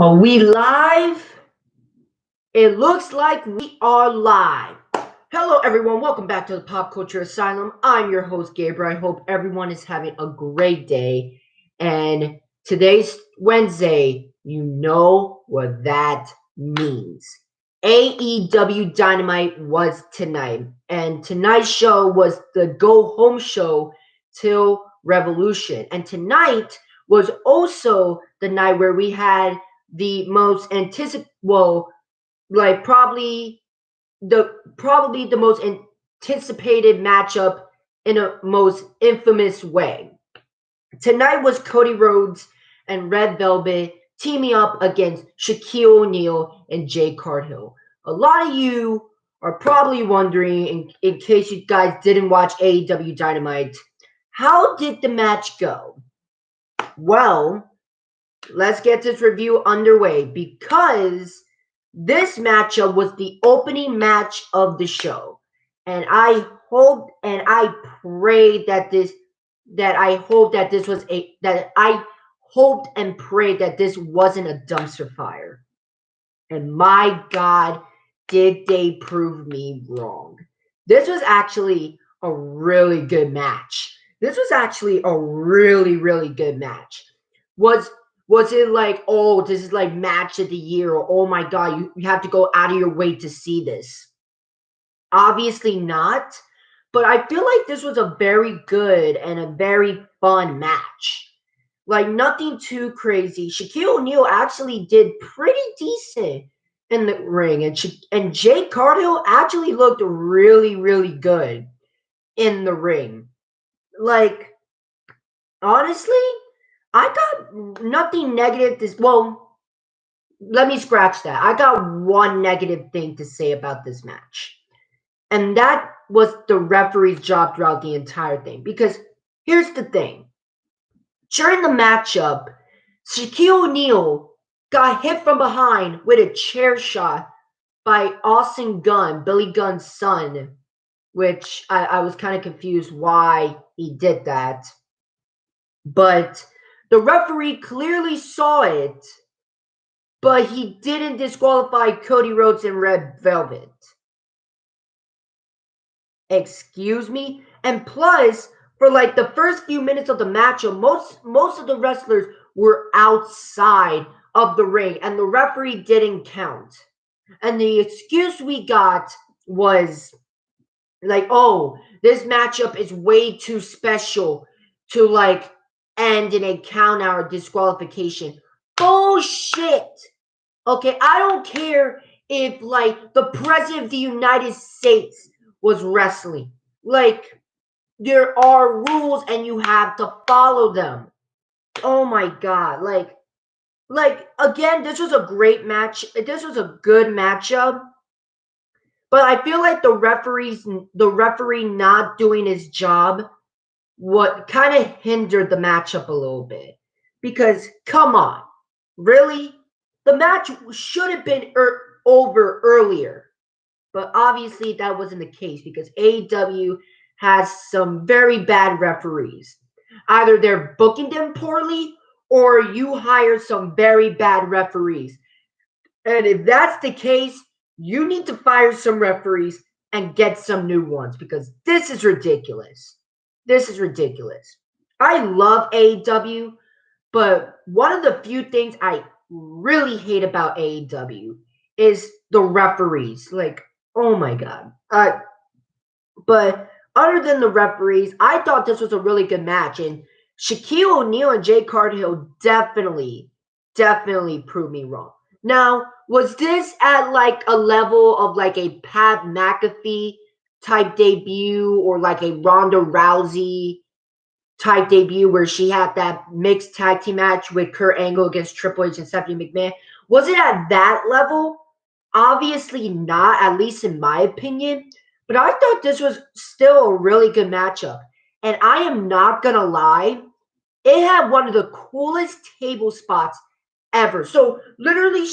Are we live? It looks like we are live. Hello, everyone. Welcome back to the Pop Culture Asylum. I'm your host, Gabriel. I hope everyone is having a great day. And today's Wednesday. You know what that means. AEW Dynamite was tonight. And tonight's show was the go home show till Revolution. And tonight was also the night where we had the most probably the most anticipated matchup in a most infamous way. Tonight was Cody Rhodes and Red Velvet teaming up against Shaquille O'Neal and Jay Cargill. A lot of you are probably wondering, in case you guys didn't watch AEW Dynamite, how did the match go? Well, let's get this review underway because this matchup was the opening match of the show. And I hope and I prayed that I hoped and prayed that this wasn't a dumpster fire. And my God, did they prove me wrong. This was actually a really good match. This was actually a really, really good match. Was it like, oh, this is like match of the year, or oh my God, you have to go out of your way to see this? Obviously not, but I feel like this was a very good and a very fun match. Like nothing too crazy. Shaquille O'Neal actually did pretty decent in the ring, and Jay Cargill actually looked really, really good in the ring. Like honestly, I got nothing negative let me scratch that. I got one negative thing to say about this match. And that was the referee's job throughout the entire thing. Because here's the thing. During the matchup, Shaquille O'Neal got hit from behind with a chair shot by Austin Gunn, Billy Gunn's son, which I was kind of confused why he did that. But the referee clearly saw it, but he didn't disqualify Cody Rhodes and Red Velvet. Excuse me? And plus, for like the first few minutes of the matchup, most of the wrestlers were outside of the ring, and the referee didn't count. And the excuse we got was like, oh, this matchup is way too special to like end in a count out or disqualification. Bullshit. Okay, I don't care if like the president of the United States was wrestling. Like there are rules and you have to follow them. Oh my God. Like again, this was a great match. This was a good matchup. But I feel like the referee not doing his job what kind of hindered the matchup a little bit. Because come on, really? The match should have been over earlier. But obviously that wasn't the case because AEW has some very bad referees. Either they're booking them poorly or you hire some very bad referees. And if that's the case, you need to fire some referees and get some new ones because this is ridiculous. This is ridiculous. I love AEW, but one of the few things I really hate about AEW is the referees. Like, oh my God. But other than the referees, I thought this was a really good match. And Shaquille O'Neal and Jay Cargill definitely proved me wrong. Now, was this at like a level of like a Pat McAfee type debut or like a Ronda Rousey type debut where she had that mixed tag team match with Kurt Angle against Triple H and Stephanie McMahon? Was it at that level? Obviously not, at least in my opinion. But I thought this was still a really good matchup. And I am not going to lie, it had one of the coolest table spots ever. So literally,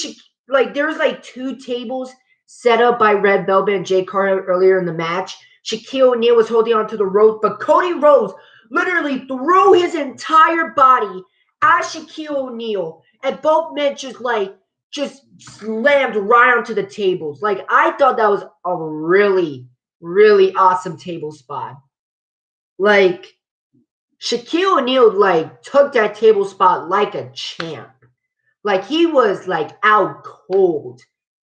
there's like two tables set up by Red Velvet and Jay Cargill earlier in the match. Shaquille O'Neal was holding onto the rope, but Cody Rhodes literally threw his entire body at Shaquille O'Neal and both men just slammed right onto the tables. Like, I thought that was a really, really awesome table spot. Like, Shaquille O'Neal like took that table spot like a champ. Like, he was like out cold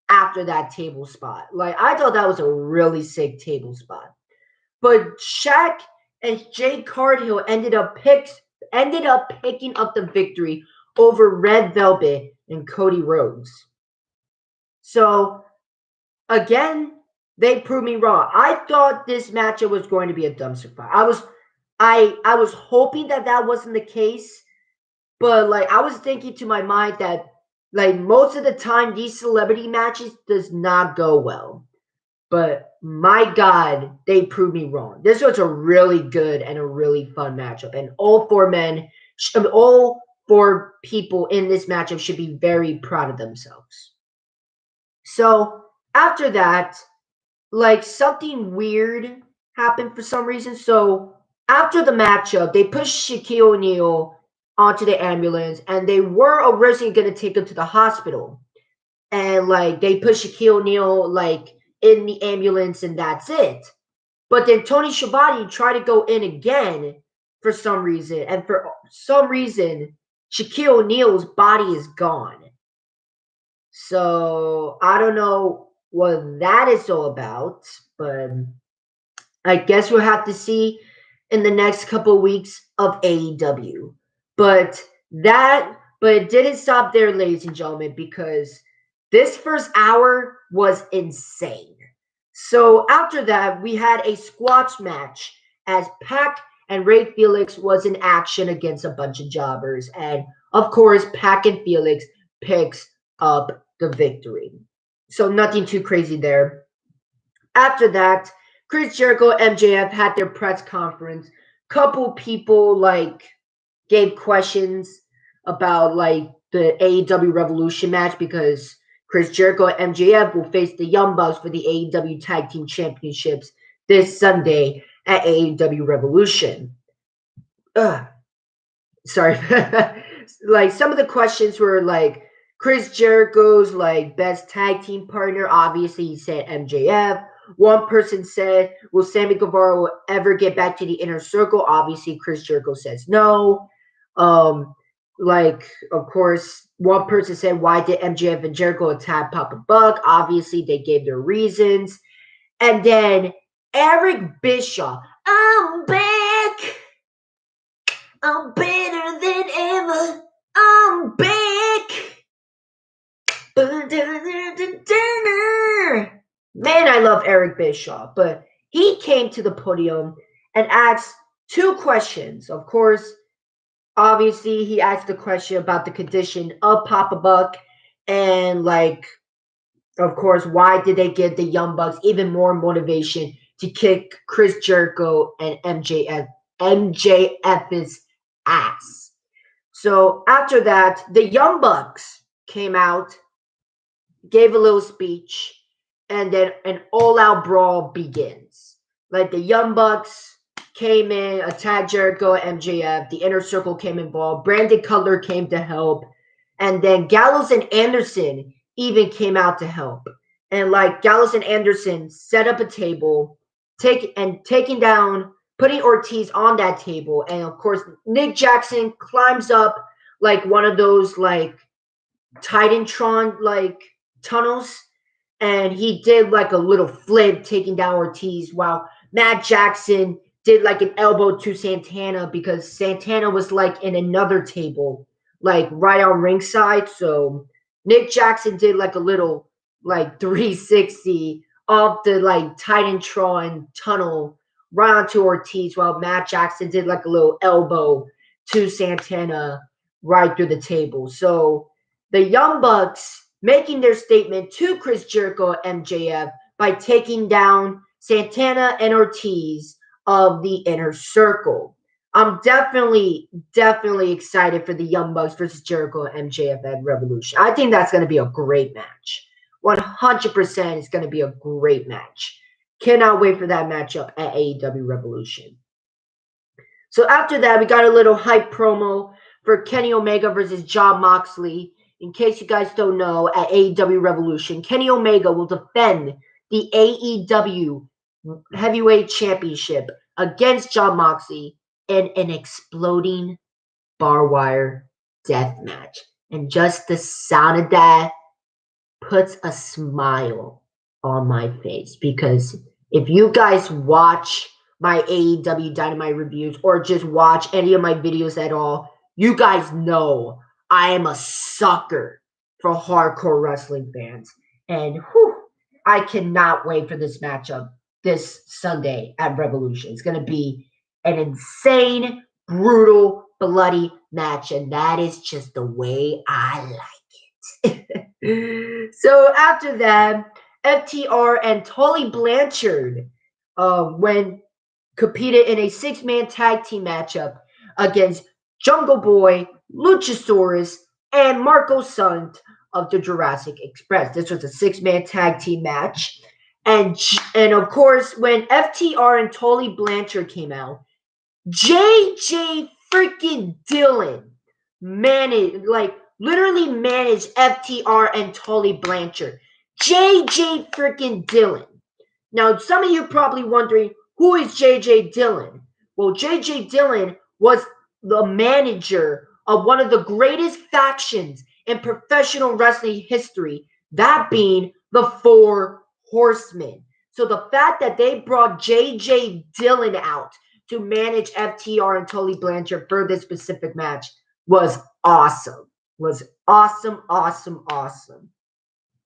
after that table spot. Like, I thought that was a really sick table spot. But Shaq and Jay Cargill ended up picking up the victory over Red Velvet and Cody Rhodes. So again, they proved me wrong. I thought this matchup was going to be a dumpster fire. I was hoping that that wasn't the case, but like I was thinking to my mind that like most of the time these celebrity matches does not go well. But my God, they proved me wrong. This was a really good and a really fun matchup, and all four people in this matchup should be very proud of themselves. So after that, like something weird happened for some reason. So after the matchup, they pushed Shaquille O'Neal onto the ambulance, and they were originally going to take him to the hospital. And like they put Shaquille O'Neal like in the ambulance, and that's it. But then Tony Schiavone tried to go in again for some reason, and for some reason, Shaquille O'Neal's body is gone. So I don't know what that is all about, but I guess we'll have to see in the next couple of weeks of AEW. But it didn't stop there, ladies and gentlemen, because this first hour was insane. So after that, we had a squash match as Pac and Ray Felix was in action against a bunch of jobbers. And of course, Pac and Felix picks up the victory. So nothing too crazy there. After that, Chris Jericho and MJF had their press conference. Couple people like gave questions about like the AEW Revolution match because Chris Jericho and MJF will face the Young Bucks for the AEW Tag Team Championships this Sunday at AEW Revolution. Sorry. Like some of the questions were like Chris Jericho's like best tag team partner. Obviously, he said MJF. One person said, will Sammy Guevara ever get back to the inner circle? Obviously, Chris Jericho says no. Like, of course, one person said, why did MJF and Jericho attack Papa Buck? Obviously, they gave their reasons. And then Eric Bischoff, I'm back. I'm better than ever. I'm back. Man, I love Eric Bischoff, but he came to the podium and asked two questions. Of course, obviously, he asked the question about the condition of Papa Buck and, like, of course, why did they give the Young Bucks even more motivation to kick Chris Jericho and MJF's ass? So after that, the Young Bucks came out, gave a little speech, and then an all-out brawl begins. Like the Young Bucks came in, attacked Jericho and MJF. The Inner Circle came involved. Brandon Cutler came to help. And then Gallows and Anderson even came out to help. And like Gallows and Anderson set up a table, taking down, putting Ortiz on that table. And of course, Nick Jackson climbs up like one of those like Titantron like tunnels. And he did like a little flip taking down Ortiz while Matt Jackson did like an elbow to Santana because Santana was like in another table, like right on ringside. So Nick Jackson did like a little like 360 off the like Titantron tunnel right onto Ortiz while Matt Jackson did like a little elbow to Santana right through the table. So the Young Bucks making their statement to Chris Jericho and MJF by taking down Santana and Ortiz of the Inner Circle. I'm definitely excited for the Young Bucks versus Jericho and MJF at Revolution. I think that's going to be a great match. 100% is going to be a great match. Cannot wait for that matchup at AEW Revolution. So after that, we got a little hype promo for Kenny Omega versus Jon Moxley. in case you guys don't know, at AEW Revolution, Kenny Omega will defend the AEW Heavyweight Championship against Jon Moxley in an exploding barbed wire death match. And just the sound of that puts a smile on my face, because if you guys watch my AEW Dynamite reviews or just watch any of my videos at all, you guys know I am a sucker for hardcore wrestling fans. And I cannot wait for this matchup this Sunday at Revolution. It's going to be an insane, brutal, bloody match, and that is just the way I like it. So after that, FTR and Tully Blanchard when competed in a six-man tag team matchup against Jungle Boy, Luchasaurus, and Marco Stunt of the Jurassic Express. This was a six-man tag team match. And of course, when FTR and Tully Blanchard came out, JJ freaking Dillon literally managed FTR and Tully Blanchard. JJ freaking Dillon. Now, some of you probably wondering, who is JJ Dillon? Well, JJ Dillon was the manager of one of the greatest factions in professional wrestling history, that being the Four Horsemen. So the fact that they brought JJ Dillon out to manage FTR and Tully Blanchard for this specific match was awesome. Was awesome.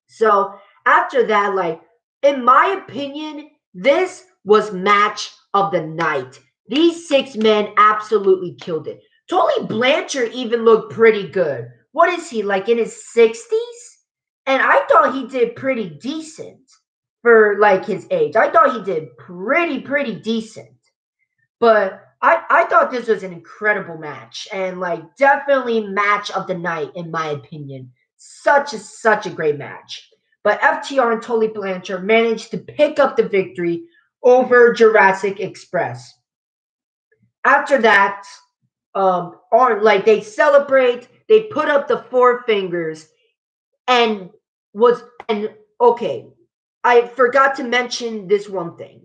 So after that, in my opinion, this was match of the night. These six men absolutely killed it. Tully Blanchard even looked pretty good. What is he, in his 60s? And I thought he did pretty decent for his age. I thought he did pretty decent. But I thought this was an incredible match, and definitely match of the night in my opinion. Such a great match. But FTR and Tully Blanchard managed to pick up the victory over Jurassic Express. After that, they celebrate, they put up the four fingers, okay, I forgot to mention this one thing.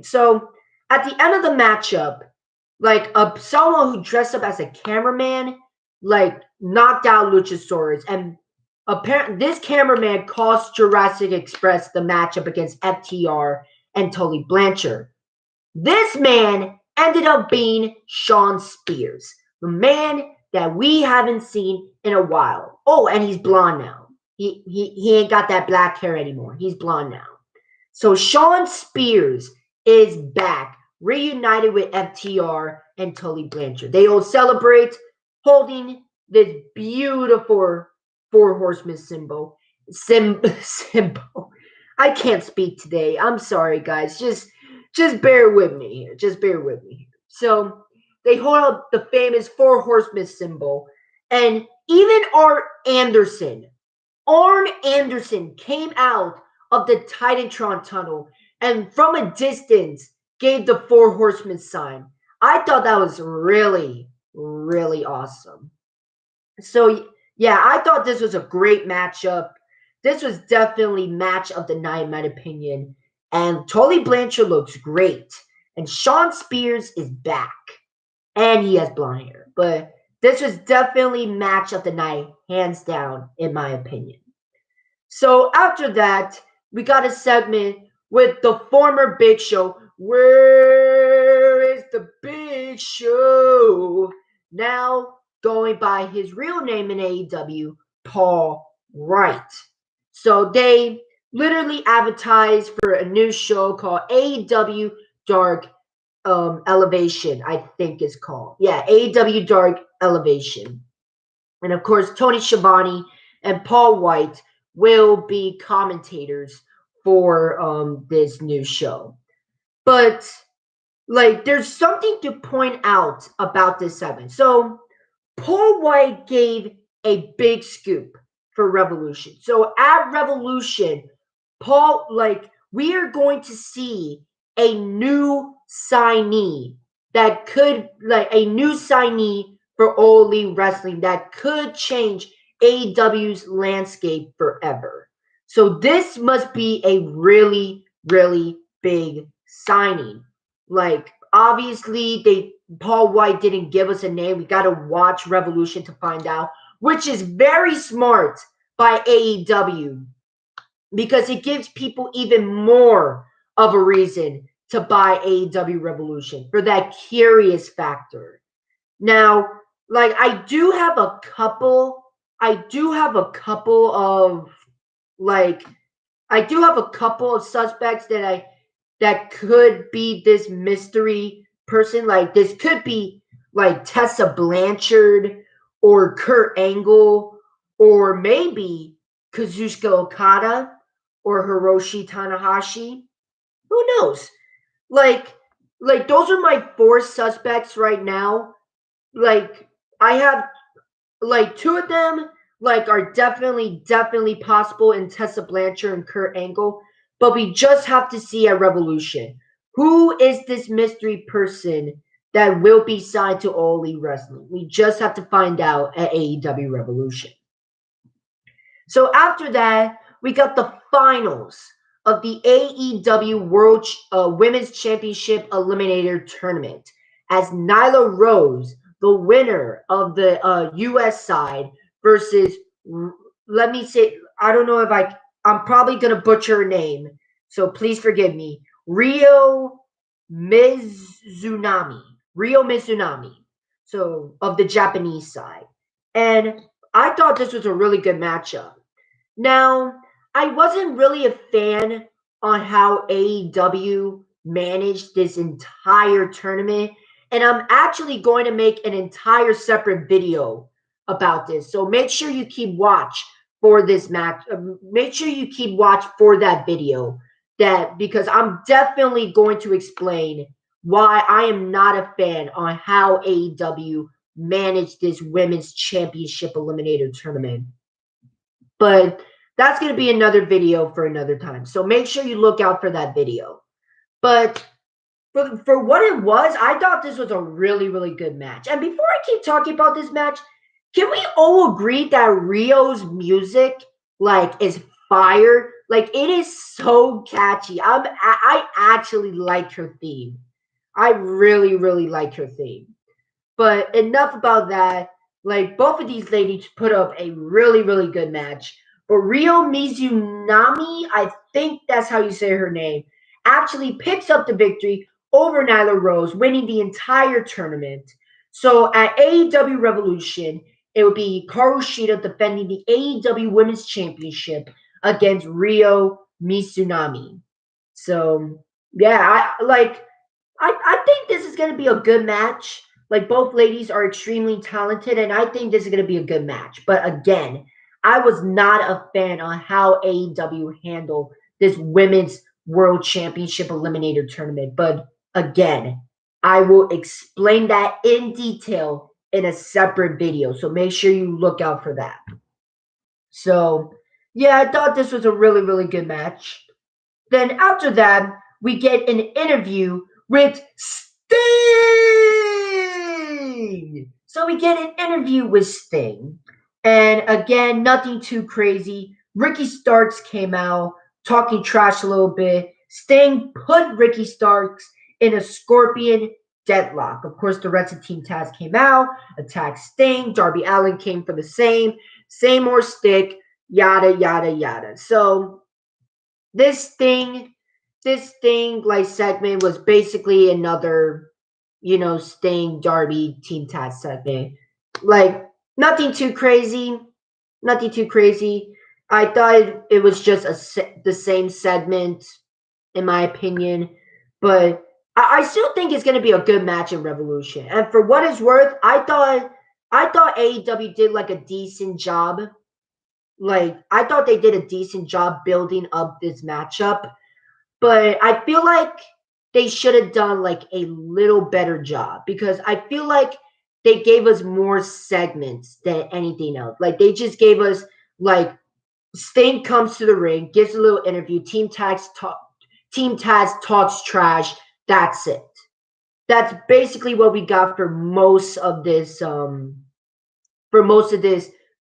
So at the end of the matchup, someone who dressed up as a cameraman, knocked out Luchasaurus, and apparently this cameraman cost Jurassic Express the matchup against FTR and Tully Blanchard. This man ended up being Shawn Spears, the man that we haven't seen in a while. Oh, and he's blonde now. He ain't got that black hair anymore. He's blonde now. So Shawn Spears is back, reunited with FTR and Tully Blanchard. They all celebrate holding this beautiful Four Horsemen symbol. I can't speak today. I'm sorry, guys. Just bear with me here. So they hold up the famous Four Horsemen symbol, and even Arn Anderson came out of the Titantron tunnel and from a distance gave the Four Horsemen sign. I thought that was really awesome. So yeah, I thought this was a great matchup. This was definitely match of the night, in my opinion. And Tully Blanchard looks great. And Shawn Spears is back. And he has blonde hair. But this was definitely match of the night, hands down, in my opinion. So after that, we got a segment with the former Big Show. Where is the Big Show? Now going by his real name in AEW, Paul Wright. So they literally advertised for a new show called AEW Dark Elevation, I think it's called. Yeah, AEW Dark Elevation. And of course, Tony Schiavone and Paul White will be commentators for this new show. But there's something to point out about this segment. So Paul White gave a big scoop for Revolution. So at Revolution, we are going to see a new signee for for All Elite Wrestling that could change AEW's landscape forever. So this must be a really, really big signing. Like, obviously, Paul White didn't give us a name. We got to watch Revolution to find out, which is very smart by AEW because it gives people even more of a reason to buy AEW Revolution for that curious factor. Now, like I do have a couple of like I do have a couple of suspects that could be this mystery person. Like this could be like Tessa Blanchard or Kurt Angle or maybe Kazuchika Okada or Hiroshi Tanahashi. Who knows? Like like those are my four suspects right now. Like I have like two of them like are definitely possible in Tessa Blanchard and Kurt Angle, but we just have to see at Revolution who is this mystery person that will be signed to All Elite Wrestling. We just have to find out at AEW Revolution. So after that, we got the finals of the AEW World Women's Championship Eliminator Tournament as Nyla Rose, the winner of the US side, versus, let me say, I don't know if I'm probably going to butcher her name, so please forgive me, Ryo Mizunami, so of the Japanese side. And I thought this was a really good matchup. Now, I wasn't really a fan on how AEW managed this entire tournament, and I'm actually going to make an entire separate video about this. So make sure you keep watch for this match. Make sure you keep watch for that video because I'm definitely going to explain why I am not a fan on how AEW managed this Women's Championship Eliminator Tournament. But that's going to be another video for another time. So make sure you look out for that video. But for what it was, I thought this was a really, really good match. And before I keep talking about this match, can we all agree that Rio's music like is fire? Like it is so catchy. I actually like her theme. I really, really like her theme. But enough about that. Like both of these ladies put up a really, really good match. But Ryo Mizunami, I think that's how you say her name, actually picks up the victory over Nyla Rose, winning the entire tournament. So at AEW Revolution, it will be Hikaru Shida defending the AEW Women's Championship against Ryo Mizunami. So yeah, I think this is going to be a good match. Like both ladies are extremely talented, and I think this is going to be a good match. But again, I was not a fan on how AEW handled this Women's World Championship Eliminator Tournament. But again, I will explain that in detail in a separate video. So make sure you look out for that. So, yeah, I thought this was a really, really good match. Then after that, we get an interview with Sting. So we get an interview with Sting. And again, nothing too crazy. Ricky Starks came out talking trash a little bit. Sting put Ricky Starks in a scorpion deadlock. Of course, the rest of Team Taz came out, attacked Sting. Darby Allin came for the same more stick, yada, yada, yada. So this thing like segment was basically another, Sting, Darby, Team Taz segment. Like, nothing too crazy. I thought it was just the same segment, in my opinion. But I still think it's going to be a good match in Revolution. And for what it's worth, I thought AEW did like a decent job. Like, I thought they did a decent job building up this matchup. But I feel like they should have done like a little better job because I feel like they gave us more segments than anything else. Like they just gave us like Sting comes to the ring, gives a little interview, Team Taz talks trash. That's it. that's basically what we got for most of this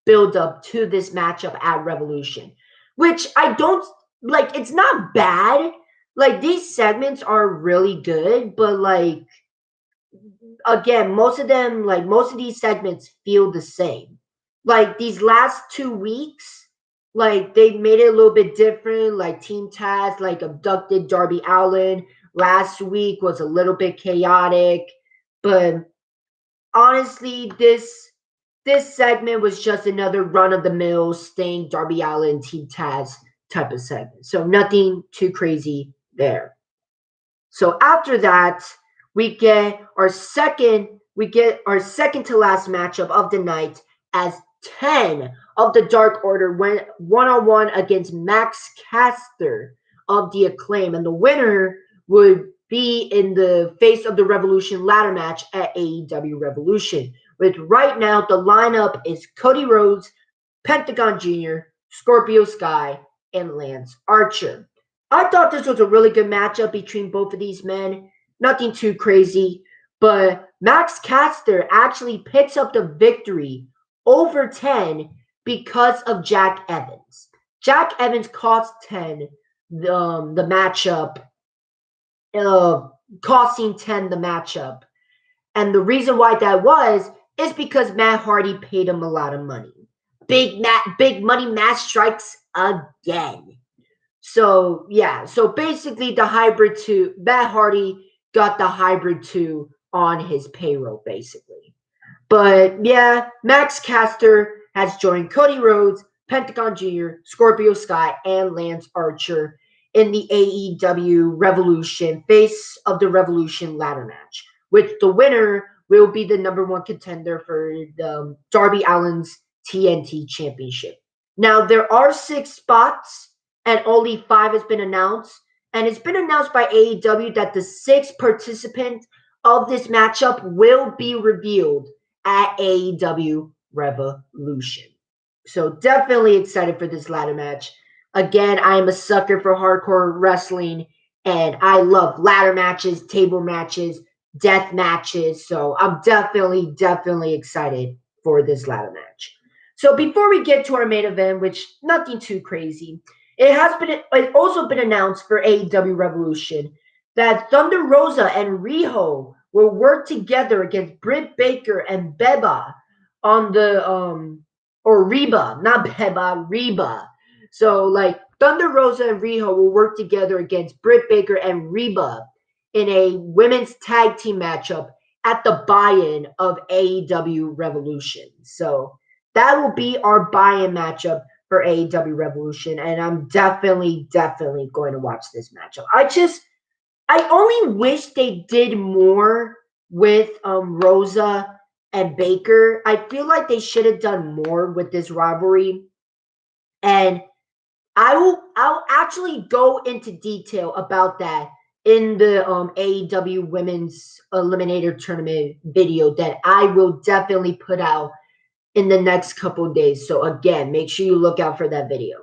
build up to this matchup at Revolution, which I don't like. It's not bad. Like these segments are really good, but like again, most of these segments feel the same. Like these last 2 weeks, like they made it a little bit different. Like Team Taz, like abducted Darby Allin. Last week was a little bit chaotic, but honestly, this segment was just another run of the mill Sting, Darby Allin, Team Taz type of segment. So nothing too crazy there. So after that, we get our second to last matchup of the night as 10 of the Dark Order went one-on-one against Max Caster of the Acclaim, and the winner would be in the Face of the Revolution ladder match at AEW Revolution. With right now the lineup is Cody Rhodes, Pentagon Jr., Scorpio Sky, and Lance Archer. I thought this was a really good matchup between both of these men. Nothing too crazy, but Max Caster actually picks up the victory over 10 because of Jack Evans. Jack Evans cost 10 the matchup, costing 10 the matchup. And the reason why that was is because Matt Hardy paid him a lot of money. Big money Matt strikes again. So yeah, so basically the hybrid 2, Matt Hardy got the hybrid 2 on his payroll basically. But yeah, Max Caster has joined Cody Rhodes, Pentagon Jr., Scorpio Sky, and Lance Archer in the AEW Revolution Face of the Revolution ladder match, which the winner will be the number one contender for the Darby Allin's TNT Championship. Now there are 6 spots and only 5 has been announced. And it's been announced by AEW that the 6th participant of this matchup will be revealed at AEW Revolution. So definitely excited for this ladder match. Again, I am a sucker for hardcore wrestling, and I love ladder matches, table matches, death matches. So I'm definitely excited for this ladder match. So before we get to our main event, which nothing too crazy, it's also been announced for AEW Revolution that Thunder Rosa and Riho will work together against Britt Baker and Beba on the or Reba, not Beba, Reba. So like Thunder Rosa and Riho will work together against Britt Baker and Reba in a women's tag team matchup at the buy-in of AEW Revolution. So that will be our buy-in matchup for AEW Revolution, and I'm definitely going to watch this matchup. I only wish they did more with Rosa and Baker. I feel like they should have done more with this rivalry, and I'll actually go into detail about that in the AEW Women's Eliminator Tournament video that I will definitely put out in the next couple of days. So again, make sure you look out for that video.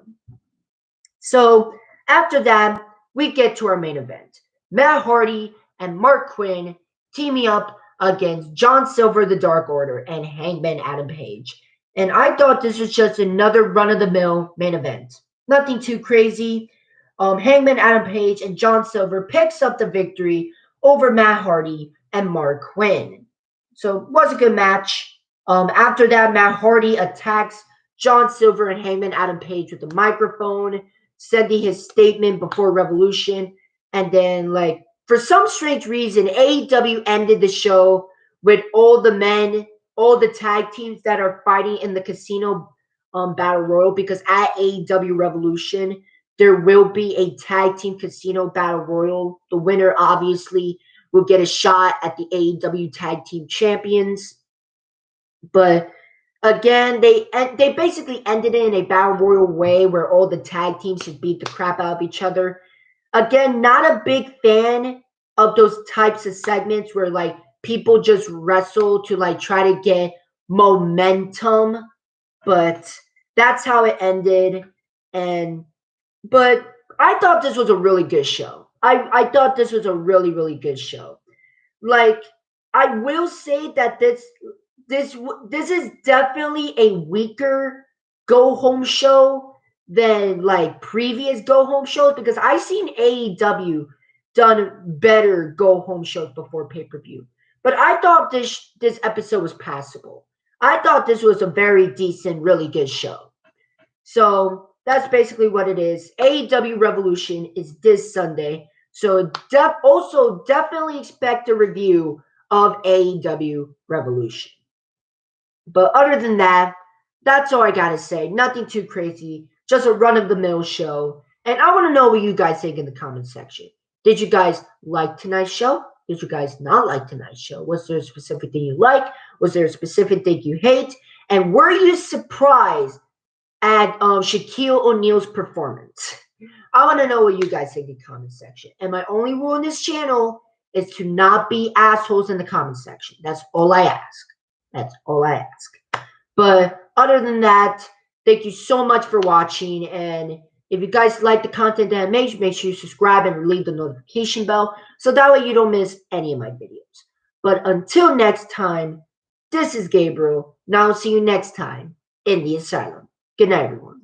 So after that, we get to our main event. Matt Hardy and Mark Quinn teaming up against John Silver, the Dark Order, and Hangman Adam Page. And I thought this was just another run-of-the-mill main event. Nothing too crazy. Hangman Adam Page and John Silver picks up the victory over Matt Hardy and Mark Quinn. So it was a good match. After that, Matt Hardy attacks John Silver and Hangman Adam Page with a microphone, sending his statement before Revolution. And then, like, for some strange reason, AEW ended the show with all the men, all the tag teams that are fighting in the casino battle royal, because at AEW Revolution, there will be a tag team casino battle royal. The winner, obviously, will get a shot at the AEW tag team champions. But again, they basically ended it in a battle royal way where all the tag teams should beat the crap out of each other. Again, not a big fan of those types of segments where like people just wrestle to like try to get momentum, but that's how it ended. But I thought this was a really good show. I thought this was a really good show. Like, I will say that this is definitely a weaker go home show than like previous go home shows, because I've seen AEW done better go home shows before pay per view. But I thought this episode was passable. I thought this was a very decent, really good show. So that's basically what it is. AEW Revolution is this Sunday. So also definitely expect a review of AEW Revolution. But other than that, that's all I gotta say. Nothing too crazy. Just a run of the mill show. And I want to know what you guys think in the comment section. Did you guys like tonight's show? Did you guys not like tonight's show? Was there a specific thing you like? Was there a specific thing you hate? And were you surprised at Shaquille O'Neal's performance? I want to know what you guys think in the comment section. And my only rule in this channel is to not be assholes in the comment section. That's all I ask. That's all I ask. But other than that, thank you so much for watching. And if you guys like the content that I make sure you subscribe and leave the notification bell so that way you don't miss any of my videos. But until next time, this is Gabriel. Now I'll see you next time in the asylum. Good night, everyone.